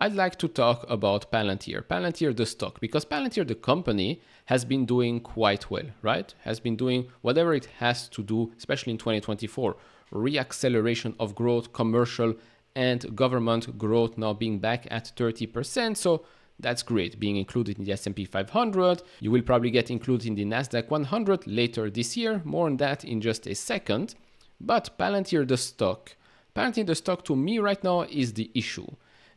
I'd like to talk about Palantir. Palantir, the stock, because Palantir, the company, has been doing quite well, right? Has been doing whatever it has to do, especially in 2024. Reacceleration of growth, commercial and government growth now being back at 30%. So that's great, being included in the S&P 500. You will probably get included in the Nasdaq 100 later this year. More on that in just a second. But Palantir, the stock. Palantir, the stock, to me right now is the issue.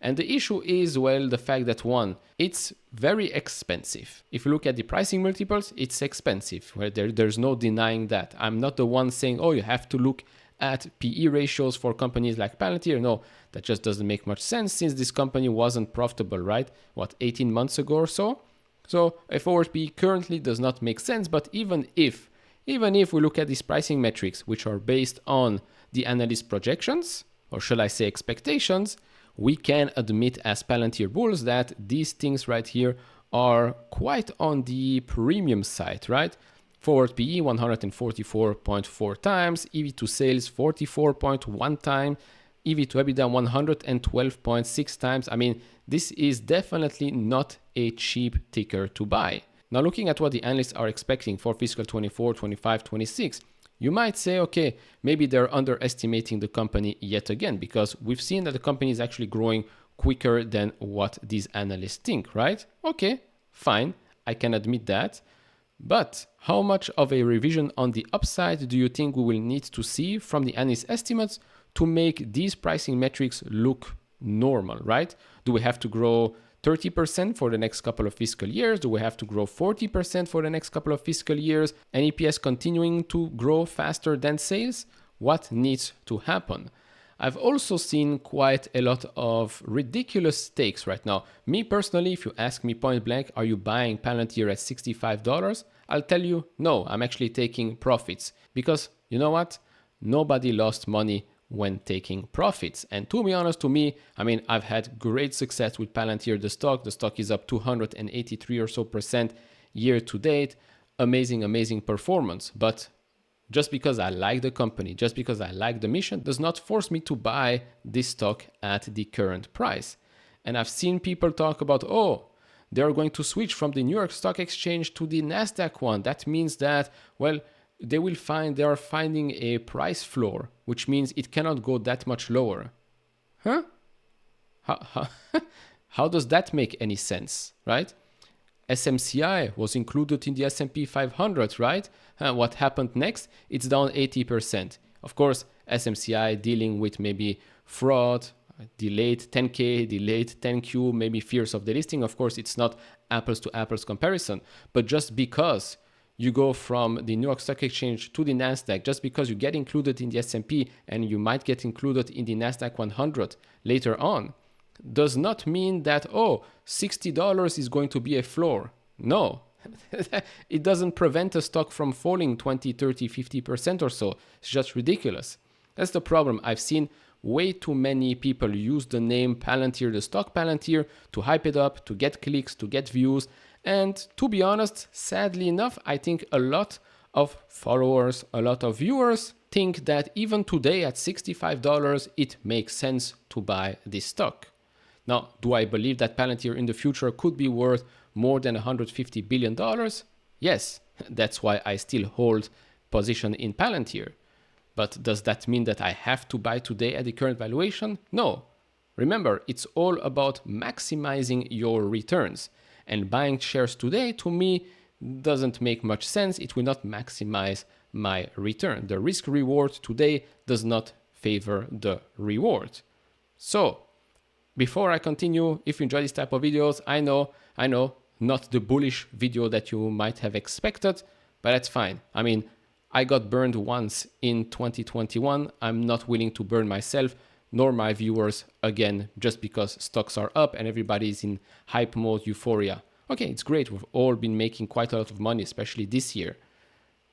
And the issue is, well, the fact that one, it's very expensive. If you look at the pricing multiples, it's expensive. Right? There's no denying that. I'm not the one saying, oh, you have to look at PE ratios for companies like Palantir. No, that just doesn't make much sense since this company wasn't profitable, right? What, 18 months ago or so? So a forward PE currently does not make sense. But even if we look at these pricing metrics, which are based on the analyst projections, or shall I say expectations, we can admit as Palantir bulls that these things right here are quite on the premium side, right? Forward PE 144.4 times, EV to sales 44.1 times, EV to EBITDA 112.6 times. I mean, this is definitely not a cheap ticker to buy. Now, looking at what the analysts are expecting for fiscal 24, 25, 26, you might say, okay, maybe they're underestimating the company yet again, because we've seen that the company is actually growing quicker than what these analysts think, right? Okay, fine, I can admit that. But how much of a revision on the upside do you think we will need to see from the analyst estimates to make these pricing metrics look normal, right? Do we have to grow 30% for the next couple of fiscal years? Do we have to grow 40% for the next couple of fiscal years? And EPS continuing to grow faster than sales? What needs to happen? I've also seen quite a lot of ridiculous stakes right now. Me personally, if you ask me point blank, are you buying Palantir at $65? I'll tell you, no, I'm actually taking profits. Because you know what? Nobody lost money when taking profits. And to be honest, to me, I mean, I've had great success with Palantir, the stock. The stock is up 283 or so % year to date. Amazing, amazing performance. But just because I like the company, just because I like the mission, does not force me to buy this stock at the current price. And I've seen people talk about, oh, they're going to switch from the New York Stock Exchange to the Nasdaq one. That means that, well, they are finding a price floor, which means it cannot go that much lower. Huh? How does that make any sense, right? SMCI was included in the S&P 500, right? What happened next? It's down 80%. Of course, SMCI dealing with maybe fraud, delayed 10K, delayed 10Q, maybe fears of delisting. Of course, it's not apples to apples comparison, but just because you go from the New York Stock Exchange to the Nasdaq, just because you get included in the S&P and you might get included in the Nasdaq 100 later on, does not mean that, oh, $60 is going to be a floor. No, it doesn't prevent a stock from falling 20, 30, 50% or so. It's just ridiculous. That's the problem. I've seen way too many people use the name Palantir, the stock Palantir, to hype it up, to get clicks, to get views. And to be honest, sadly enough, I think a lot of followers, a lot of viewers think that even today at $65, it makes sense to buy this stock. Now, do I believe that Palantir in the future could be worth more than $150 billion? Yes, that's why I still hold position in Palantir. But does that mean that I have to buy today at the current valuation? No. Remember, it's all about maximizing your returns. And buying shares today, to me, doesn't make much sense. It will not maximize my return. The risk reward today does not favor the reward. So, before I continue, if you enjoy this type of videos, I know, not the bullish video that you might have expected, but that's fine. I mean, I got burned once in 2021. I'm not willing to burn myself nor my viewers again just because stocks are up and everybody's in hype mode, euphoria. Okay, it's great. We've all been making quite a lot of money, especially this year.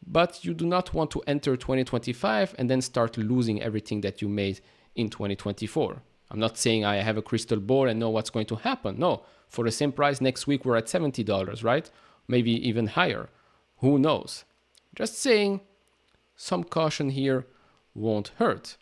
But you do not want to enter 2025 and then start losing everything that you made in 2024. I'm not saying I have a crystal ball and know what's going to happen. No, for the same price next week, we're at $70, right? Maybe even higher. Who knows? Just saying, some caution here won't hurt.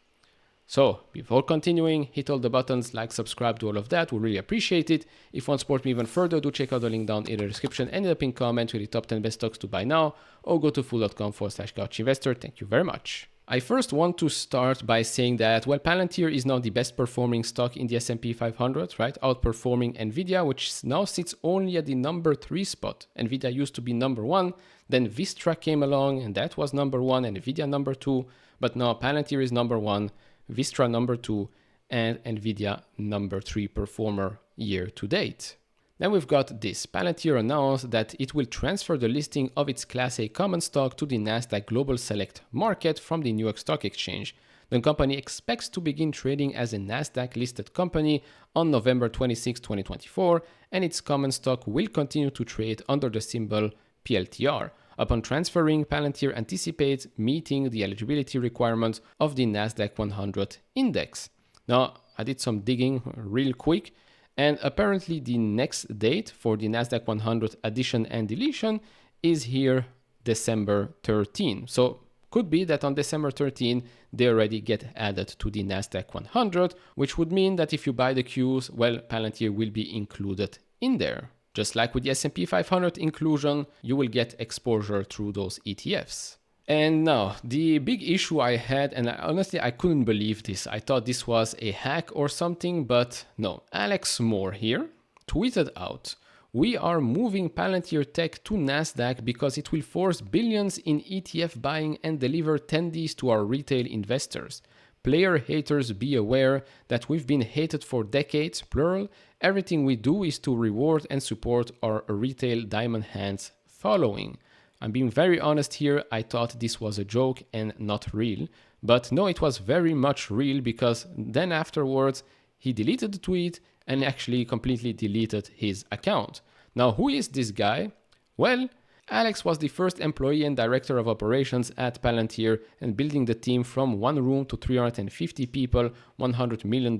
So before continuing, hit all the buttons, like, subscribe, do all of that. We really appreciate it. If you want to support me even further, do check out the link down in the description and in the pinned comment with the top 10 best stocks to buy now, or go to fool.com/couchinvestor. Thank you very much. I first want to start by saying that, well, Palantir is now the best performing stock in the S&P 500, right? Outperforming Nvidia, which now sits only at the number 3 spot. Nvidia used to be number 1, then Vistra came along and that was number 1 and Nvidia number 2, but now Palantir is number 1, Vistra number 2, and Nvidia number 3 performer year to date. Then we've got this. Palantir announced that it will transfer the listing of its Class A common stock to the Nasdaq Global Select market from the New York Stock Exchange. The company expects to begin trading as a Nasdaq-listed company on November 26, 2024, and its common stock will continue to trade under the symbol PLTR. Upon transferring, Palantir anticipates meeting the eligibility requirements of the Nasdaq 100 index. Now, I did some digging real quick, and apparently the next date for the Nasdaq 100 addition and deletion is here December 13. So could be that on December 13 they already get added to the Nasdaq 100, which would mean that if you buy the Qs, well, Palantir will be included in there. Just like with the S&P 500 inclusion, you will get exposure through those ETFs. And now, the big issue I had, and honestly I couldn't believe this, I thought this was a hack or something, but no. Alex Moore here tweeted out, "We are moving Palantir Tech to Nasdaq because it will force billions in ETF buying and deliver tendies to our retail investors. Player haters, be aware that we've been hated for decades, plural. Everything we do is to reward and support our retail diamond hands following." I'm being very honest here, I thought this was a joke and not real. But no, it was very much real, because then afterwards he deleted the tweet and actually completely deleted his account. Now, who is this guy? Well, Alex was the first employee and director of operations at Palantir and building the team from one room to 350 people, $100 million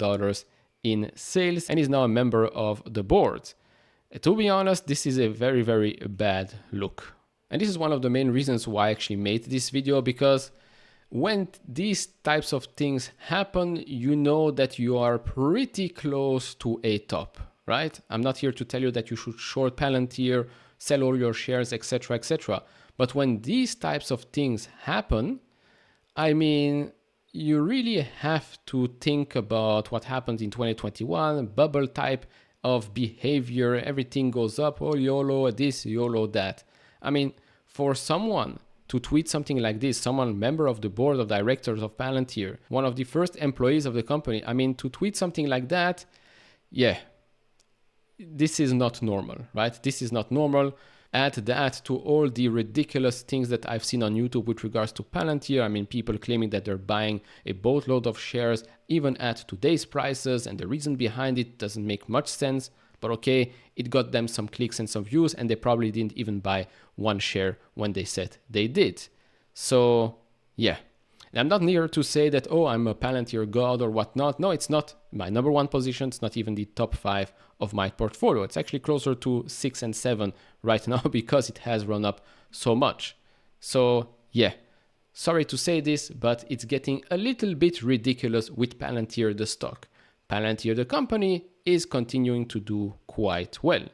in sales, and is now a member of the board. To be honest, this is a very, very bad look. And this is one of the main reasons why I actually made this video, because when these types of things happen, you know that you are pretty close to a top, right? I'm not here to tell you that you should short Palantir, sell all your shares, etc., etc. But when these types of things happen, I mean, you really have to think about what happened in 2021, bubble type of behavior, everything goes up, oh, YOLO this, YOLO that. I mean, for someone to tweet something like this, someone member of the board of directors of Palantir, one of the first employees of the company, I mean, to tweet something like that, yeah, this is not normal, right? This is not normal. Add that to all the ridiculous things that I've seen on YouTube with regards to Palantir. I mean, people claiming that they're buying a boatload of shares, even at today's prices, and the reason behind it doesn't make much sense. But okay, it got them some clicks and some views, and they probably didn't even buy one share when they said they did. So yeah, and I'm not here to say that, oh, I'm a Palantir god or whatnot. No, it's not my number one position. It's not even the top 5 of my portfolio. It's actually closer to 6 and 7 right now because it has run up so much. So yeah, sorry to say this, but it's getting a little bit ridiculous with Palantir the stock. Palantir the company is continuing to do quite well.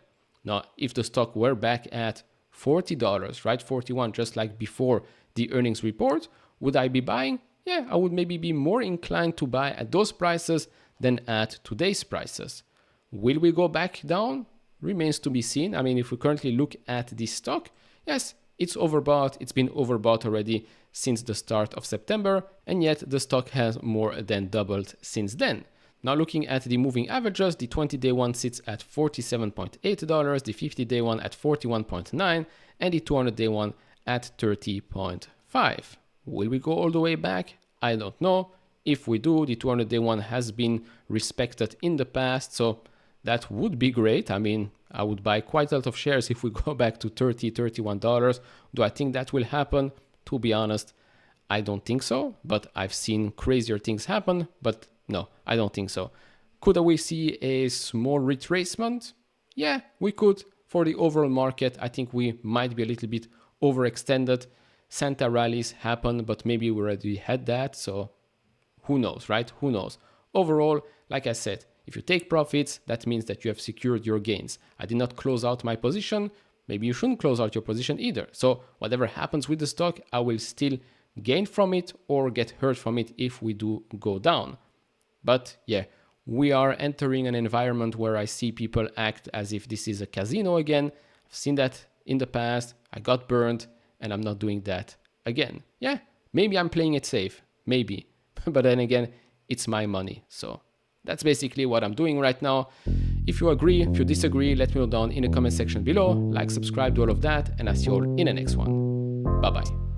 Now, if the stock were back at $40, right, 41, just like before the earnings report, would I be buying? Yeah, I would maybe be more inclined to buy at those prices than at today's prices. Will we go back down? Remains to be seen. I mean, if we currently look at this stock, yes, it's overbought. It's been overbought already since the start of September, and yet the stock has more than doubled since then. Now looking at the moving averages, the 20-day one sits at $47.8, the 50-day one at $41.9, and the 200-day one at $30.5. Will we go all the way back? I don't know. If we do, the 200-day one has been respected in the past, so that would be great. I mean, I would buy quite a lot of shares if we go back to $30, $31. Do I think that will happen? To be honest, I don't think so, but I've seen crazier things happen, but no, I don't think so. Could we see a small retracement? Yeah, we could. For the overall market, I think we might be a little bit overextended. Santa rallies happen, but maybe we already had that, so who knows, right? Who knows? Overall, like I said, if you take profits, that means that you have secured your gains. I did not close out my position. Maybe you shouldn't close out your position either. So whatever happens with the stock, I will still gain from it or get hurt from it if we do go down. But yeah, we are entering an environment where I see people act as if this is a casino again. I've seen that in the past. I got burned and I'm not doing that again. Yeah, maybe I'm playing it safe. Maybe. But then again, it's my money. So that's basically what I'm doing right now. If you agree, if you disagree, let me know down in the comment section below. Like, subscribe, do all of that. And I'll see you all in the next one. Bye-bye.